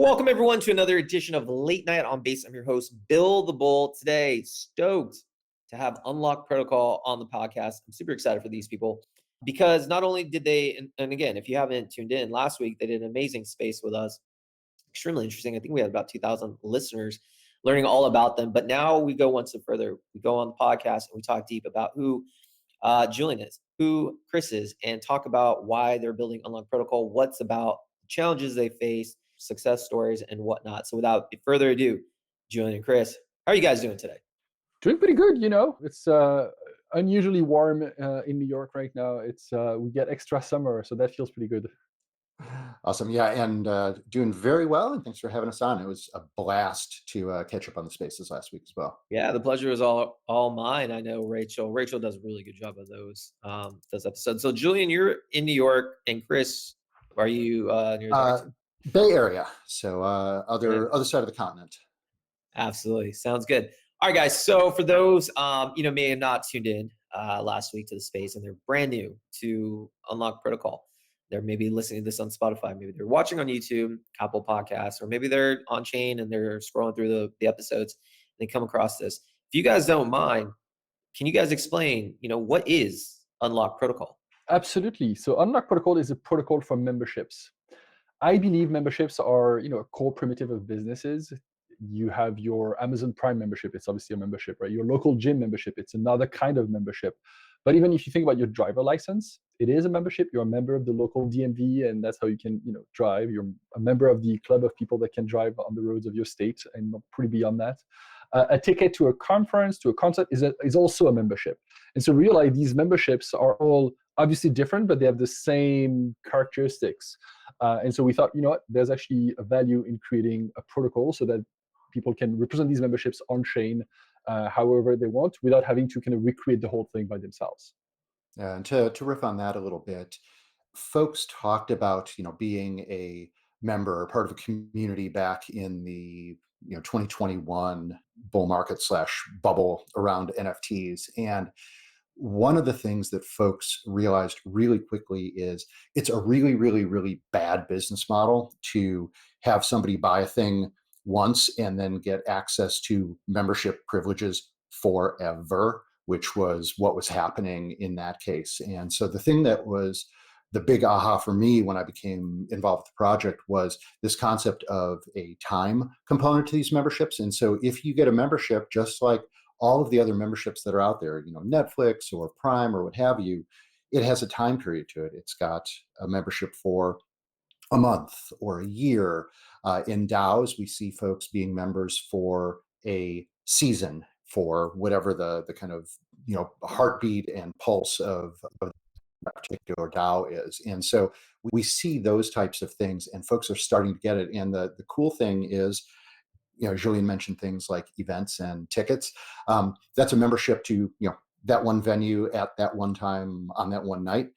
Welcome everyone to another edition of Late Night on Base. I'm your host, Bill the Bull. Today, stoked to have Unlock Protocol on the podcast. I'm super excited for these people because not only did they, and again, if you haven't tuned in, last week they did an amazing space with us. Extremely interesting. I think we had about 2,000 listeners learning all about them. But now we go one step further. We go on the podcast and we talk deep about who Julian is, who Chris is, and talk about why they're building Unlock Protocol, what's about the challenges they face, success stories, and whatnot. So without further ado, Julian and Chris, how are you guys doing today? Doing pretty good, It's unusually warm in New York right now. It's we get extra summer, so that feels pretty good. Awesome. Yeah, and doing very well. And thanks for having us on. It was a blast to catch up on the spaces last week as well. Yeah, the pleasure is all mine. I know Rachel. Rachel does a really good job of those episodes. So Julian, you're in New York, and Chris, are you near the Bay Area, so other side of the continent. Absolutely. Sounds good. All right, guys. So for those, may have not tuned in last week to the space and they're brand new to Unlock Protocol. They're maybe listening to this on Spotify. Maybe they're watching on YouTube, Apple Podcasts, or maybe they're Onchain and they're scrolling through the episodes and they come across this. If you guys don't mind, can you guys explain, what is Unlock Protocol? Absolutely. So Unlock Protocol is a protocol for memberships. I believe memberships are, a core primitive of businesses. You have your Amazon Prime membership. It's obviously a membership, right? Your local gym membership. It's another kind of membership. But even if you think about your driver license, it is a membership. You're a member of the local DMV, and that's how you can, drive. You're a member of the club of people that can drive on the roads of your state, and pretty beyond that. A ticket to a conference, to a concert, is also a membership. And so realize these memberships are all obviously different, but they have the same characteristics. And so we thought, there's actually a value in creating a protocol so that people can represent these memberships on chain however they want without having to kind of recreate the whole thing by themselves. And to riff on that a little bit, folks talked about being a member or part of a community back in the 2021 bull market / bubble around NFTs. And one of the things that folks realized really quickly is it's a really, really, really bad business model to have somebody buy a thing once and then get access to membership privileges forever, which was what was happening in that case. And so the thing that was the big aha for me when I became involved with the project was this concept of a time component to these memberships. And so if you get a membership, just like all of the other memberships that are out there, Netflix or Prime or what have you, it has a time period to it. It's got a membership for a month or a year. In DAOs, we see folks being members for a season, for whatever the kind of heartbeat and pulse of that particular DAO is. And so we see those types of things, and folks are starting to get it. And the cool thing is, Julian mentioned things like events and tickets. That's a membership to that one venue at that one time on that one night.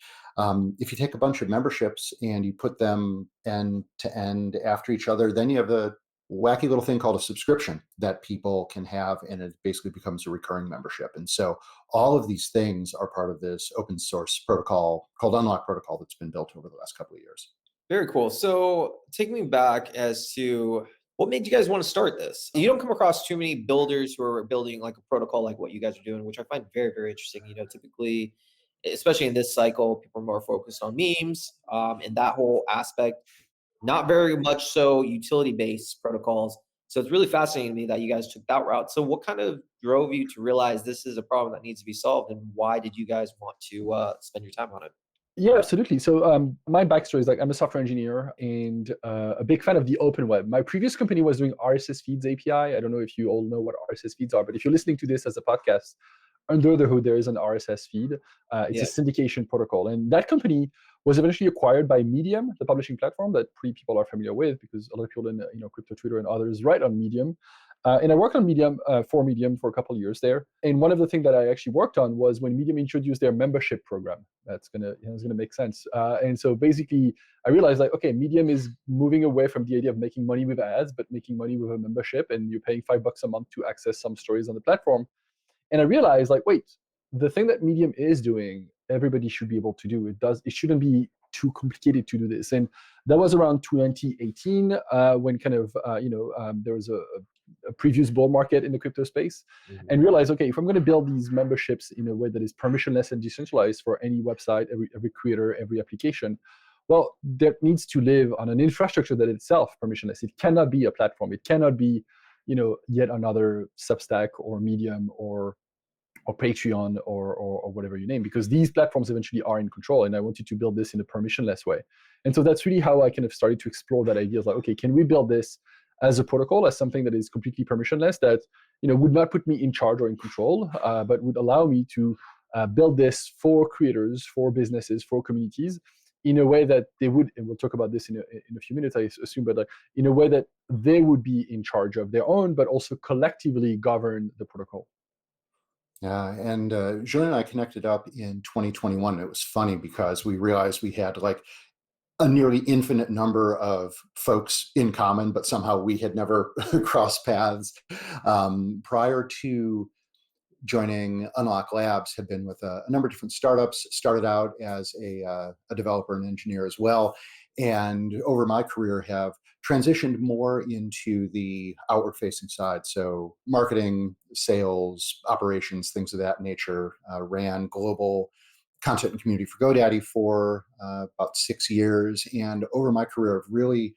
If you take a bunch of memberships and you put them end to end after each other, then you have a wacky little thing called a subscription that people can have, and it basically becomes a recurring membership. And so all of these things are part of this open source protocol called Unlock Protocol that's been built over the last couple of years. Very cool. So take me back as to what made you guys want to start this? You don't come across too many builders who are building like a protocol like what you guys are doing, which I find very, very interesting. Typically, especially in this cycle, people are more focused on memes and that whole aspect, not very much so utility-based protocols. So it's really fascinating to me that you guys took that route. So what kind of drove you to realize this is a problem that needs to be solved, and why did you guys want to spend your time on it? Yeah, absolutely. So my backstory is I'm a software engineer and a big fan of the open web. My previous company was doing RSS feeds API. I don't know if you all know what RSS feeds are, but if you're listening to this as a podcast, under the hood, there is an RSS feed. It's a syndication protocol. And that company was eventually acquired by Medium, the publishing platform that pretty people are familiar with because a lot of people in crypto Twitter and others write on Medium. And I worked on Medium for a couple of years there. And one of the things that I actually worked on was when Medium introduced their membership program. That's gonna make sense. And so basically, I realized okay, Medium is moving away from the idea of making money with ads, but making money with a membership, and you're paying $5 a month to access some stories on the platform. And I realized wait, the thing that Medium is doing, everybody should be able to do. It shouldn't be too complicated to do this. And that was around 2018 when kind of there was a previous bull market in the crypto space, and realized, okay, if I'm going to build these memberships in a way that is permissionless and decentralized for any website, every creator, every application, well, that needs to live on an infrastructure that itself permissionless. It cannot be a platform. It cannot be, yet another Substack or Medium or Patreon or whatever you name, because these platforms eventually are in control. And I wanted to build this in a permissionless way. And so that's really how I kind of started to explore that idea of like, okay, can we build this as a protocol, as something that is completely permissionless, that would not put me in charge or in control, but would allow me to build this for creators, for businesses, for communities, in a way that they would, and we'll talk about this in a few minutes, I assume, but like in a way that they would be in charge of their own, but also collectively govern the protocol. Yeah, and Julian and I connected up in 2021. It was funny because we realized we had like a nearly infinite number of folks in common, but somehow we had never crossed paths. Prior to joining Unlock Labs, had been with a number of different startups, started out as a developer and engineer as well. And over my career have transitioned more into the outward facing side. So marketing, sales, operations, things of that nature. Ran global content and community for GoDaddy for about 6 years. And over my career, I've really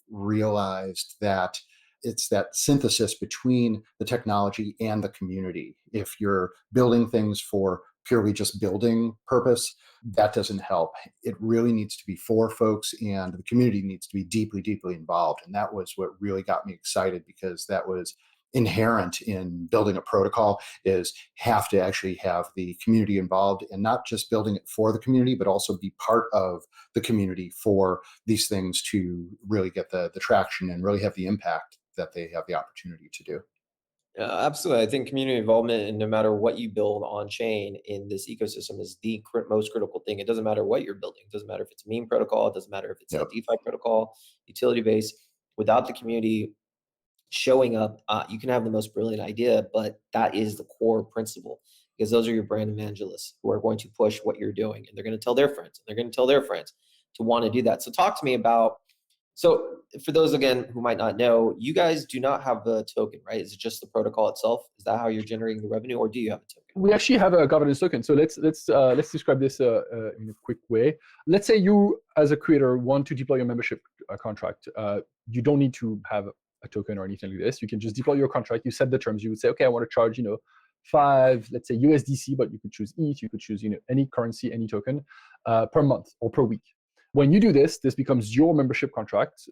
realized that it's that synthesis between the technology and the community. If you're building things for purely just building purpose, that doesn't help. It really needs to be for folks, and the community needs to be deeply, deeply involved. And that was what really got me excited, because that was inherent in building a protocol, is have to actually have the community involved, and not just building it for the community, but also be part of the community for these things to really get the traction and really have the impact that they have the opportunity to do. Absolutely. I think community involvement, and no matter what you build on chain in this ecosystem, is the most critical thing. It doesn't matter what you're building. It doesn't matter if it's a meme protocol. It doesn't matter if it's a Yep. DeFi protocol, utility base. Without the community showing up, you can have the most brilliant idea, but that is the core principle, because those are your brand evangelists who are going to push what you're doing, and they're going to tell their friends, and they're going to tell their friends to want to do that. So talk to me about, so for those, again, who might not know, you guys do not have a token, right? Is it just the protocol itself? Is that how you're generating the revenue, or do you have a token? We actually have a governance token. So let's describe this in a quick way. Let's say you, as a creator, want to deploy your membership contract. You don't need to have a token or anything like this. You can just deploy your contract. You set the terms. You would say, okay, I want to charge 5, let's say USDC, but you could choose ETH. You could choose any currency, any token per month or per week. When you do this, this becomes your membership contract.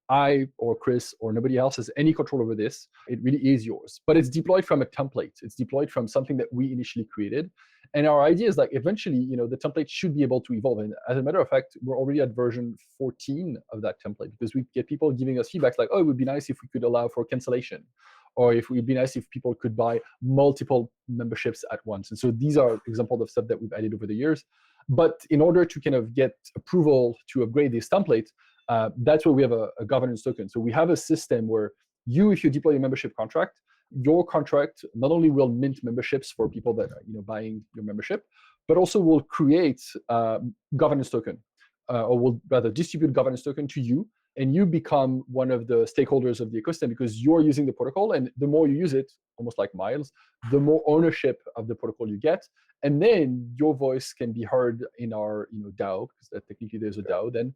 I or Chris or nobody else has any control over this. It really is yours. But it's deployed from a template. It's deployed from something that we initially created. And our idea is like eventually, the template should be able to evolve. And as a matter of fact, we're already at version 14 of that template, because we get people giving us feedback like, oh, it would be nice if we could allow for cancellation, or if it would be nice if people could buy multiple memberships at once. And so these are examples of stuff that we've added over the years. But in order to kind of get approval to upgrade this template, that's where we have a governance token. So we have a system where if you deploy a membership contract, your contract not only will mint memberships for people that are buying your membership, but also will create governance token, or will rather distribute governance token to you, and you become one of the stakeholders of the ecosystem, because you're using the protocol, and the more you use it, almost like miles, the more ownership of the protocol you get, and then your voice can be heard in our DAO, because technically there's a DAO then,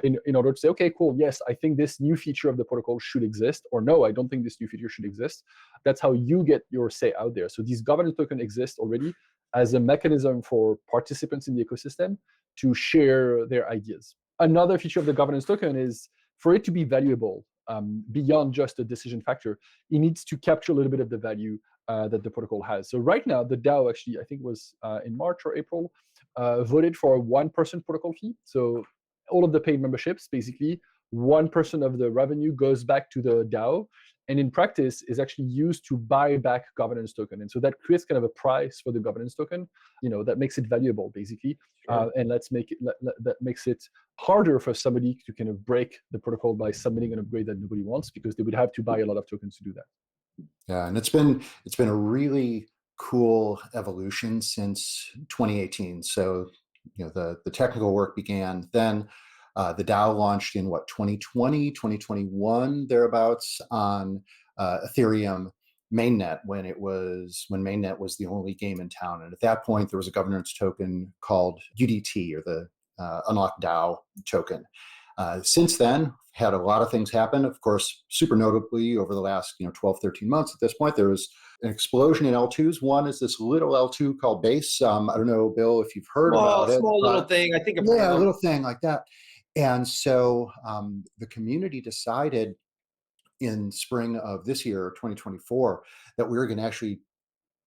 in order to say, okay, cool, yes, I think this new feature of the protocol should exist, or no, I don't think this new feature should exist. That's how you get your say out there. So these governance tokens exist already as a mechanism for participants in the ecosystem to share their ideas. Another feature of the governance token is, for it to be valuable, beyond just a decision factor, it needs to capture a little bit of the value that the protocol has. So right now, the DAO actually, I think it was in March or April, voted for a 1% protocol fee. So all of the paid memberships, basically, 1% of the revenue goes back to the DAO, and in practice is actually used to buy back governance token. And so that creates kind of a price for the governance token, that makes it valuable, basically. Sure. And that makes it harder for somebody to kind of break the protocol by submitting an upgrade that nobody wants, because they would have to buy a lot of tokens to do that. Yeah, and it's been a really cool evolution since 2018. So the technical work began. Then the DAO launched in what, 2020, 2021 thereabouts, on Ethereum mainnet, when mainnet was the only game in town. And at that point, there was a governance token called UDT, or the Unlock DAO token. Since then, had a lot of things happen. Of course, super notably over the last 12, 13 months at this point, there was an explosion in L2s. One is this little L2 called Base. I don't know, Bill, if you've heard about it. Small little thing. I think I've heard Yeah, of a them. little thing like that. And so the community decided in spring of this year, 2024, that we were going to actually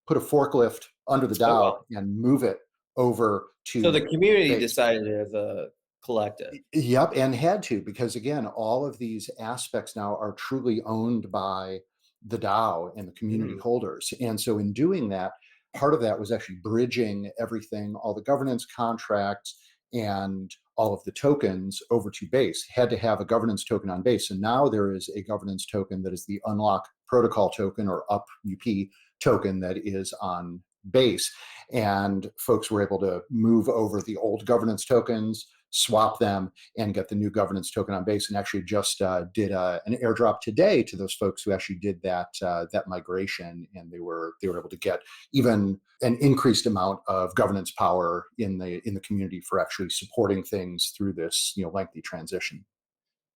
put a forklift under the Oh, DAO wow. and move it over So the to community Base. decided it as a collective. Yep, and had to, because again, all of these aspects now are truly owned by the DAO and the community Mhm. holders. And so in doing that, part of that was actually bridging everything, all the governance contracts and all of the tokens over to Base. Had to have a governance token on Base. And now there is a governance token that is the Unlock Protocol token, or UP token, that is on Base. And folks were able to move over the old governance tokens, swap them, and get the new governance token on Base. And actually just did an airdrop today to those folks who actually did that migration, and they were able to get even an increased amount of governance power in the community for actually supporting things through this lengthy transition.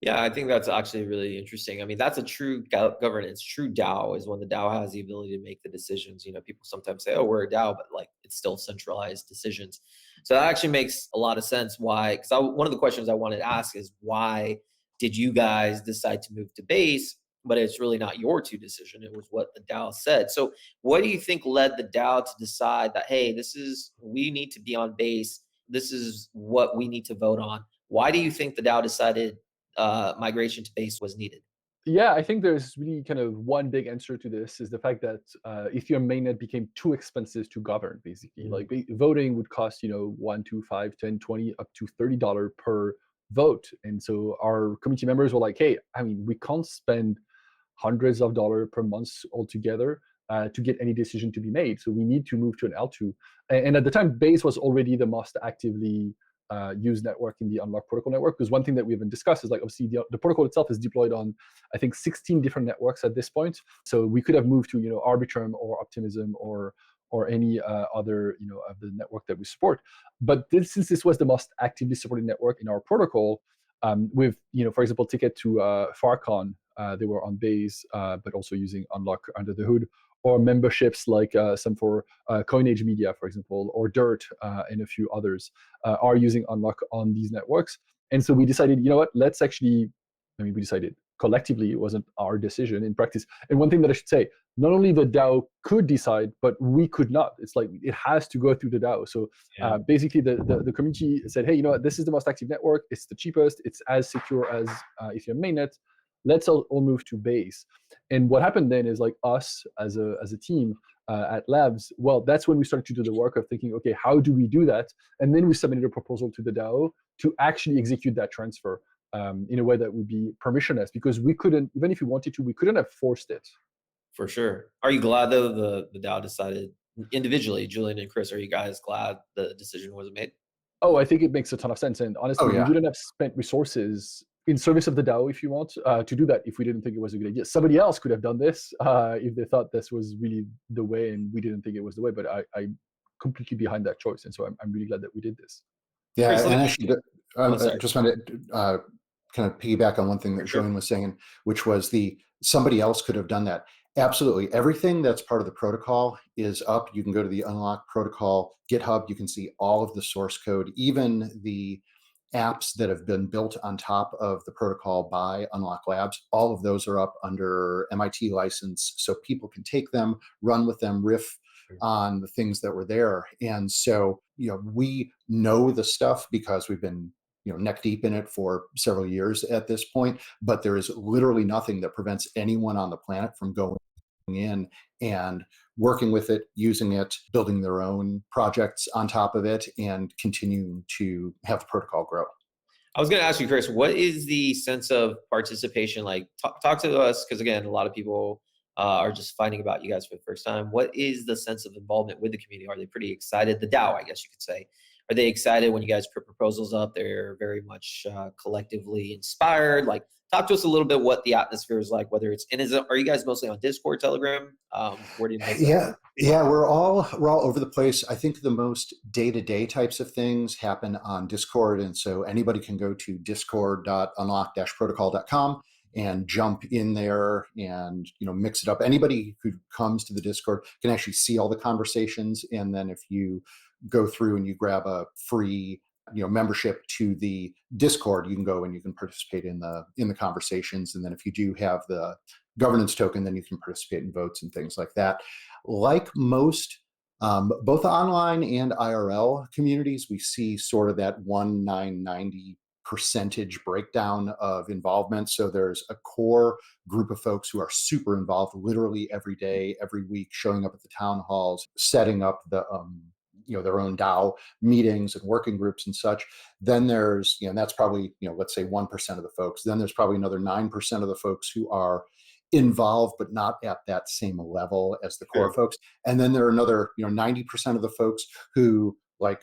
Yeah, I think that's actually really interesting. I mean, that's a true governance. True DAO is when the DAO has the ability to make the decisions. People sometimes say, "Oh, we're a DAO," but like it's still centralized decisions. So that actually makes a lot of sense. Why? Because one of the questions I wanted to ask is why did you guys decide to move to Base? But it's really not your two decision. It was what the DAO said. So what do you think led the DAO to decide that, hey, we need to be on Base. This is what we need to vote on. Why do you think the DAO decided migration to Base was needed? Yeah, I think there's really kind of one big answer to this, is the fact that Ethereum mainnet became too expensive to govern, basically. Like voting would cost, 1, 2, 5, 10, 20, up to $30 per vote. And so our community members were like, hey, I mean, we can't spend hundreds of dollars per month altogether to get any decision to be made. So we need to move to an L2. And at the time, Base was already the most actively used network in the Unlock protocol network. Because one thing that we haven't discussed is, like, obviously the protocol itself is deployed on, I think, 16 different networks at this point. So we could have moved to Arbitrum or Optimism or any other of the network that we support. But since this was the most actively supported network in our protocol, with for example, ticket to Farcon, they were on Base, but also using Unlock under the hood, or memberships like some for Coinage Media, for example, or Dirt, and a few others are using Unlock on these networks. And so we decided, let's actually, we decided collectively, it wasn't our decision in practice. And one thing that I should say, not only the DAO could decide, but we could not. It's like it has to go through the DAO. So basically the community said, hey, this is the most active network. It's the cheapest. It's as secure as Ethereum mainnet. Let's all move to Base. And what happened then is, like, us as a team at Labs, well, that's when we started to do the work of thinking, okay, how do we do that? And then we submitted a proposal to the DAO to actually execute that transfer in a way that would be permissionless, because we couldn't, even if we wanted to, we couldn't have forced it. For sure. Are you glad though the DAO decided individually, Julian and Chris? Are you guys glad the decision was made? Oh, I think it makes a ton of sense. And honestly, Oh we yeah. wouldn't have spent resources in service of the DAO, if you want, to do that if we didn't think it was a good idea. Somebody else could have done this if they thought this was really the way and we didn't think it was the way. But I'm completely behind that choice. And so I'm really glad that we did this. Yeah, Chris, let and me. actually, Oh, sorry. just want to kind of piggyback on one thing that For sure. Julian was saying, which was somebody else could have done that. Absolutely, everything that's part of the protocol is up. You can go to the Unlock Protocol GitHub. You can see all of the source code, even the apps that have been built on top of the protocol by Unlock Labs. All of those are up under MIT license, so people can take them, run with them, riff on the things that were there. And so, we know the stuff because we've been, neck deep in it for several years at this point, but there is literally nothing that prevents anyone on the planet from going in and working with it, using it, building their own projects on top of it, and continuing to have the protocol grow. I was going to ask you, Chris, what is the sense of participation like? Talk to us, because again, a lot of people are just finding about you guys for the first time. What is the sense of involvement with the community? Are they pretty excited? The DAO, I guess you could say. Are they excited when you guys put proposals up? They're very much collectively inspired. Like, talk to us a little bit what the atmosphere is like. Whether it's and are you guys mostly on Discord, Telegram? Where do you most Yeah, yeah, we're all over the place. I think the most day-to-day types of things happen on Discord, and so anybody can go to discord.unlock-protocol.com and jump in there and mix it up. Anybody who comes to the Discord can actually see all the conversations, and then if you go through and you grab a free membership to the Discord, you can go and you can participate in the conversations. And then if you do have the governance token, then you can participate in votes and things like that. Like most both online and IRL communities, we see sort of that 1-9-90 percentage breakdown of involvement. So there's a core group of folks who are super involved literally every day, every week, showing up at the town halls, setting up their own DAO meetings and working groups and such. Then there's, and that's probably, let's say 1% of the folks. Then there's probably another 9% of the folks who are involved, but not at that same level as the core folks. And then there are another, 90% of the folks who, like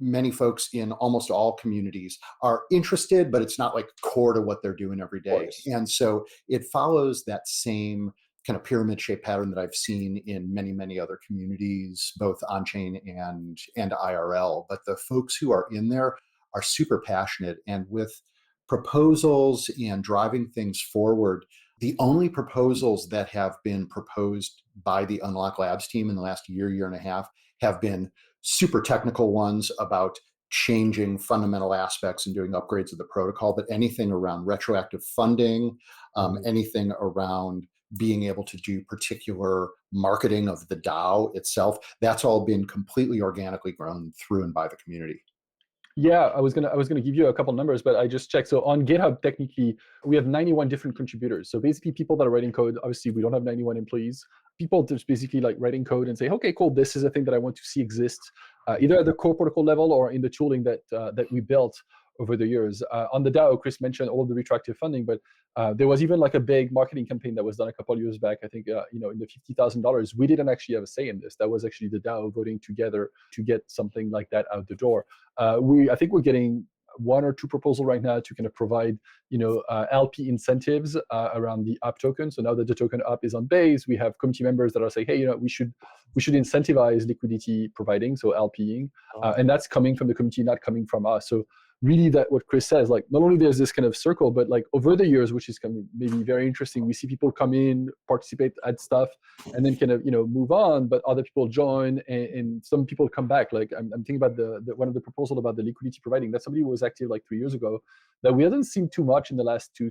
many folks in almost all communities, are interested, but it's not like core to what they're doing every day. And so it follows that same kind of pyramid shaped pattern that I've seen in many, many other communities, both on-chain and IRL. But the folks who are in there are super passionate, and with proposals and driving things forward, the only proposals that have been proposed by the Unlock Labs team in the last year and a half have been super technical ones about changing fundamental aspects and doing upgrades of the protocol. But anything around retroactive funding, anything around being able to do particular marketing of the DAO itself, that's all been completely organically grown through and by the community. Yeah, I was gonna give you a couple numbers, but I just checked. So on GitHub, technically, we have 91 different contributors. So basically, people that are writing code. Obviously, we don't have 91 employees. People just basically like writing code and say, okay, cool, this is a thing that I want to see exist, either at the core protocol level or in the tooling that we built over the years. On the DAO, Chris mentioned all of the retroactive funding, but there was even like a big marketing campaign that was done a couple of years back. I think in the $50,000. We didn't actually have a say in this. That was actually the DAO voting together to get something like that out the door. I think we're getting one or two proposals right now to kind of provide LP incentives around the app token. So now that the token app is on base, we have community members that are saying, hey, we should incentivize liquidity providing, so LPing, and that's coming from the community, not coming from us. So really, that what Chris says, like, not only there's this kind of circle, but like over the years, which is maybe very interesting, we see people come in, participate, add stuff, and then kind of move on, but other people join, and some people come back. Like I'm thinking about the one of the proposal about the liquidity providing, that somebody who was active like 3 years ago, that we haven't seen too much in the last two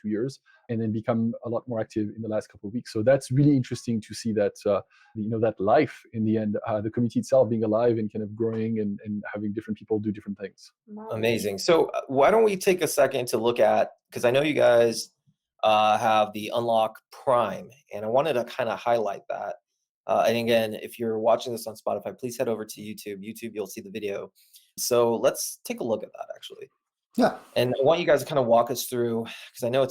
years, and then become a lot more active in the last couple of weeks. So that's really interesting to see that that life in the end, the community itself being alive and kind of growing and having different people do different things. Amazing. So why don't we take a second to look at, because I know you guys have the Unlock Prime, and I wanted to kind of highlight that. And again, if you're watching this on Spotify, please head over to YouTube. You'll see the video. So let's take a look at that, actually. Yeah. And I want you guys to kind of walk us through, because I know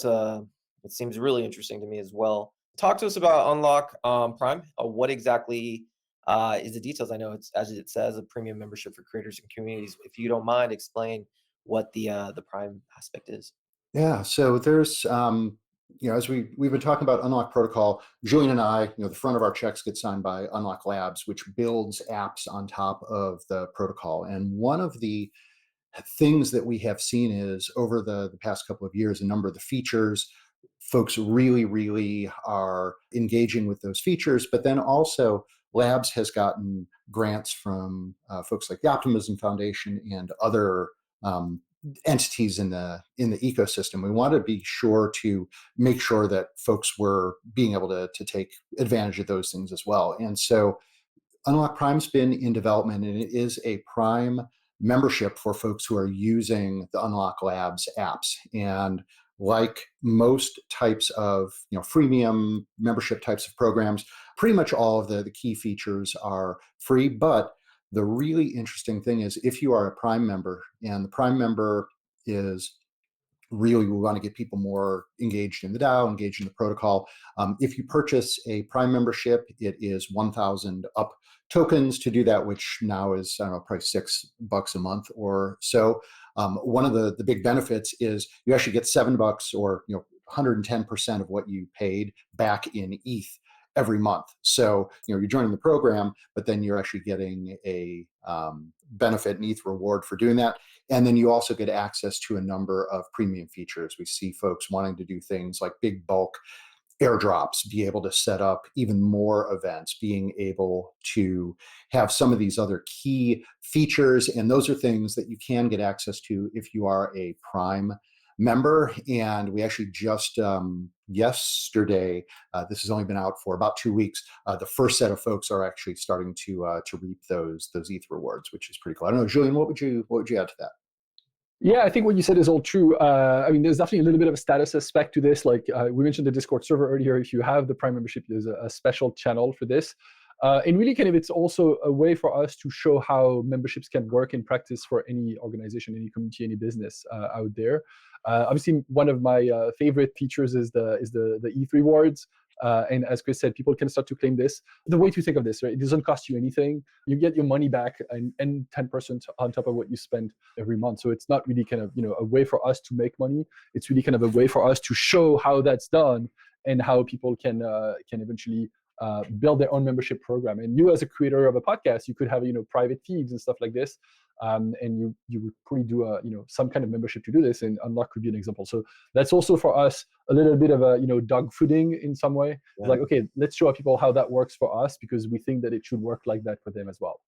it seems really interesting to me as well. Talk to us about Unlock Prime. What exactly is the details? I know it's, as it says, a premium membership for creators and communities. If you don't mind, explain what the Prime aspect is. Yeah. So there's as we've been talking about Unlock Protocol, Julian and I, the front of our checks get signed by Unlock Labs, which builds apps on top of the protocol. And one of the things that we have seen is over the past couple of years, a number of the features, folks really, really are engaging with those features. But then also, Labs has gotten grants from folks like the Optimism Foundation and other entities in the ecosystem. We want to be sure to make sure that folks were being able to take advantage of those things as well. And so Unlock Prime's been in development, and it is a Prime membership for folks who are using the Unlock Labs apps. And like most types of freemium membership types of programs, pretty much all of the key features are free. But the really interesting thing is, if you are a Prime member, and the Prime member is really we want to get people more engaged in the DAO, engaged in the protocol. If you purchase a Prime membership, it is 1,000 up tokens to do that, which now is, I don't know, probably $6 a month or so. One of the big benefits is you actually get $7 or 110% of what you paid back in ETH every month. So you're joining the program, but then you're actually getting a benefit and ETH reward for doing that. And then you also get access to a number of premium features. We see folks wanting to do things like big bulk airdrops, be able to set up even more events, being able to have some of these other key features. And those are things that you can get access to if you are a Prime member. And we actually just yesterday, this has only been out for about 2 weeks. The first set of folks are actually starting to reap those ETH rewards, which is pretty cool. I don't know, Julian, what would you add to that? Yeah, I think what you said is all true. I mean, there's definitely a little bit of a status aspect to this. Like we mentioned the Discord server earlier. If you have the Prime membership, there's a special channel for this. And really, kind of, it's also a way for us to show how memberships can work in practice for any organization, any community, any business out there. Obviously, one of my favorite features is the ETH rewards. And as Chris said, people can start to claim this. The way to think of this, right? It doesn't cost you anything. You get your money back and 10% on top of what you spend every month. So it's not really kind of a way for us to make money. It's really kind of a way for us to show how that's done and how people can eventually build their own membership program. And you, as a creator of a podcast, you could have private feeds and stuff like this. And you would probably do some kind of membership to do this, and Unlock could be an example. So that's also for us a little bit of a dog fooding in some way. Yeah. Like, okay, let's show people how that works for us, because we think that it should work like that for them as well.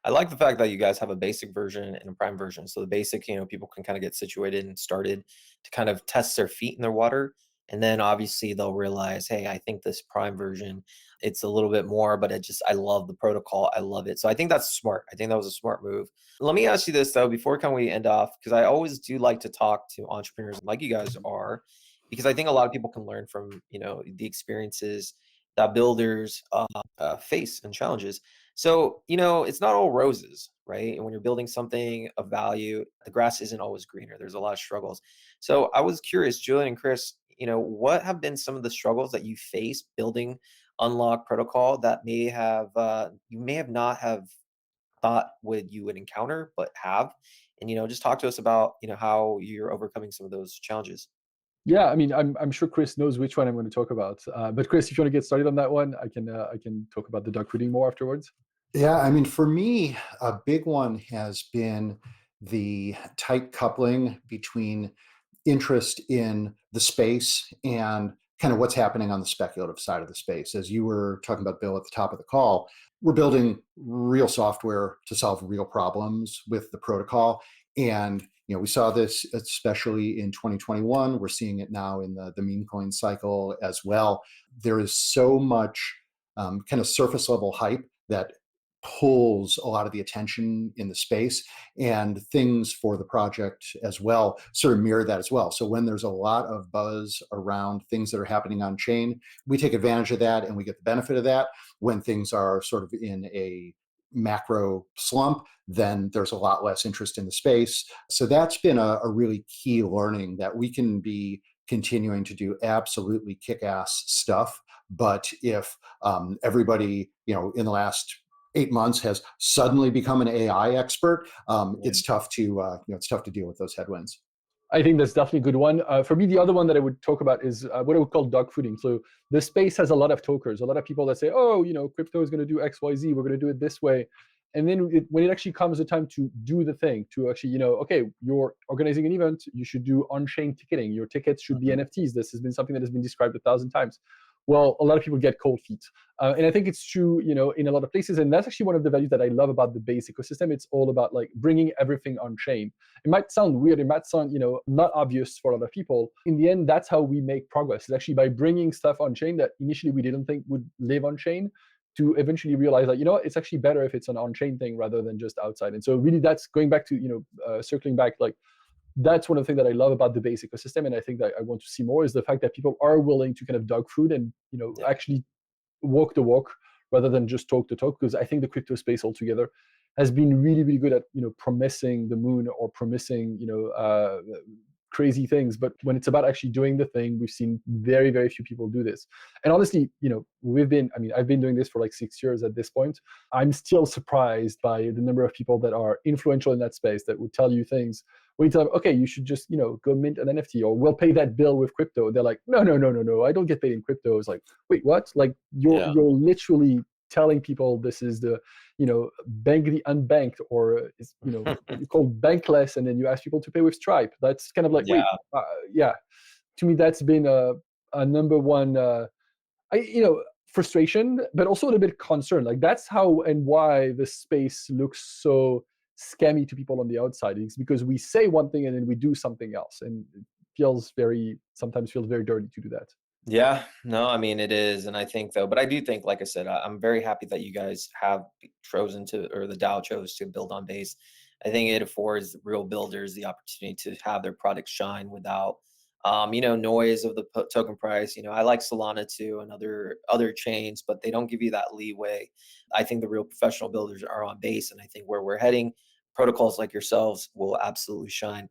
I like the fact that you guys have a basic version and a Prime version. So the basic, people can kind of get situated and started to kind of test their feet in their water. And then obviously they'll realize, hey, I think this Prime version, it's a little bit more, but I love the protocol. I love it. So I think that's smart. I think that was a smart move. Let me ask you this though, before we end off, because I always do like to talk to entrepreneurs like you guys are, because I think a lot of people can learn from, the experiences that builders face and challenges. So, it's not all roses, right? And when you're building something of value, the grass isn't always greener. There's a lot of struggles. So I was curious, Julian and Chris, what have been some of the struggles that you faced building Unlock Protocol that you may have not have thought you would encounter, but have? And, just talk to us about, how you're overcoming some of those challenges. Yeah, I mean, I'm sure Chris knows which one I'm going to talk about. But Chris, if you want to get started on that one, I can talk about the dog fooding more afterwards. Yeah, I mean, for me, a big one has been the tight coupling between interest in the space and kind of what's happening on the speculative side of the space. As you were talking about, Bill, at the top of the call, we're building real software to solve real problems with the protocol. And we saw this especially in 2021. We're seeing it now in the meme coin cycle as well. There is so much kind of surface level hype that pulls a lot of the attention in the space, and things for the project as well sort of mirror that as well. So when there's a lot of buzz around things that are happening on chain, we take advantage of that and we get the benefit of that. When things are sort of in a macro slump, then there's a lot less interest in the space. So that's been a really key learning, that we can be continuing to do absolutely kick-ass stuff. But if everybody, in the last 8 months has suddenly become an AI expert, it's tough to deal with those headwinds. I think that's definitely a good one. For me, the other one that I would talk about is what I would call dog fooding. So the space has a lot of talkers, a lot of people that say, oh, crypto is going to do X, Y, Z. We're going to do it this way. And then when it actually comes the time to do the thing, to actually, okay, you're organizing an event, you should do on-chain ticketing. Your tickets should be NFTs. This has been something that has been described 1,000 times. Well, a lot of people get cold feet. And I think it's true, in a lot of places. And that's actually one of the values that I love about the base ecosystem. It's all about like bringing everything on chain. It might sound weird. It might sound, not obvious for a lot of people. In the end, that's how we make progress. It's actually by bringing stuff on chain that initially we didn't think would live on chain, to eventually realize that, it's actually better if it's an on-chain thing rather than just outside. And so really that's going back to, circling back, like, that's one of the things that I love about the base ecosystem, and I think that I want to see more, is the fact that people are willing to kind of dog food and actually walk the walk rather than just talk the talk. Because I think the crypto space altogether has been really, really good at promising the moon or promising crazy things, but when it's about actually doing the thing, we've seen very, very few people do this. And honestly, I've been doing this for like 6 years at this point. I'm still surprised by the number of people that are influential in that space that would tell you things when you tell them, okay, you should just, go mint an NFT, or we'll pay that bill with crypto. They're like, no, I don't get paid in crypto. It's like, wait, what? Like you're literally telling people this is the, bank the unbanked, or you call bankless, and then you ask people to pay with Stripe. That's kind of like, wait, yeah. To me, that's been a number one, frustration, but also a little bit concern. Like that's how and why the space looks so scammy to people on the outside. It's because we say one thing and then we do something else, and it sometimes feels very dirty to do that. Yeah, no, I mean, it is. And I think though, but I do think, like I said, I'm very happy that you guys have chosen to, or the DAO chose to build on base. I think it affords real builders the opportunity to have their products shine without, noise of the token price. I like Solana too, and other chains, but they don't give you that leeway. I think the real professional builders are on base, and I think where we're heading, protocols like yourselves will absolutely shine.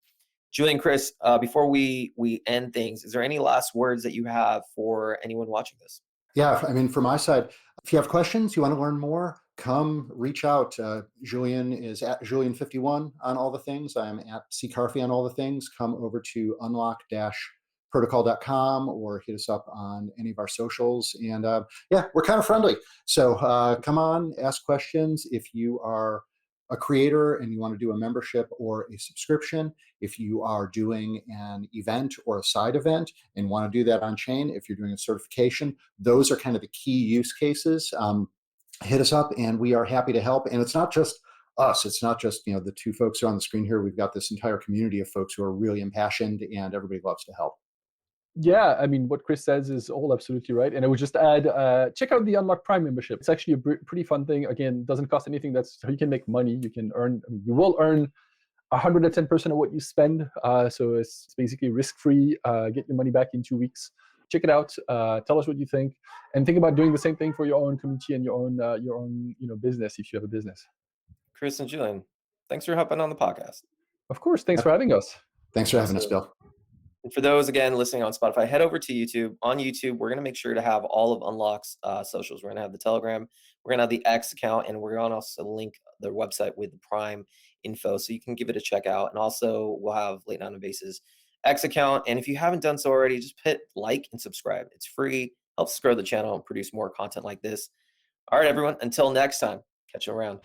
Julian, Chris, before we end things, is there any last words that you have for anyone watching this? Yeah, I mean, from my side, if you have questions, you want to learn more, come reach out. Julian is at Julian51 on all the things. I'm at ccarfy on all the things. Come over to unlock-protocol.com or hit us up on any of our socials. And yeah, we're kind of friendly. So come on, ask questions. If you are a creator and you want to do a membership or a subscription, if you are doing an event or a side event and want to do that on chain, if you're doing a certification, those are kind of the key use cases. Hit us up and we are happy to help. And it's not just us. It's not just, the two folks who are on the screen here. We've got this entire community of folks who are really impassioned, and everybody loves to help. Yeah, I mean, what Chris says is all absolutely right. And I would just add, check out the Unlock Prime membership. It's actually a pretty fun thing. Again, doesn't cost anything. That's how you can make money. You can earn, you will earn 110% of what you spend. So it's basically risk-free. Get your money back in 2 weeks. Check it out. Tell us what you think, and think about doing the same thing for your own community and your own business if you have a business. Chris and Julian, thanks for hopping on the podcast. Of course. Thanks for having us. Thanks for having us, Bill. And for those, again, listening on Spotify, head over to YouTube. On YouTube, we're going to make sure to have all of Unlock's socials. We're going to have the Telegram, we're going to have the X account, and we're going to also link their website with the Prime info, so you can give it a check out. And also, we'll have Late Night on Base's X account. And if you haven't done so already, just hit like and subscribe. It's free, helps us grow the channel and produce more content like this. All right, everyone, until next time, catch you around.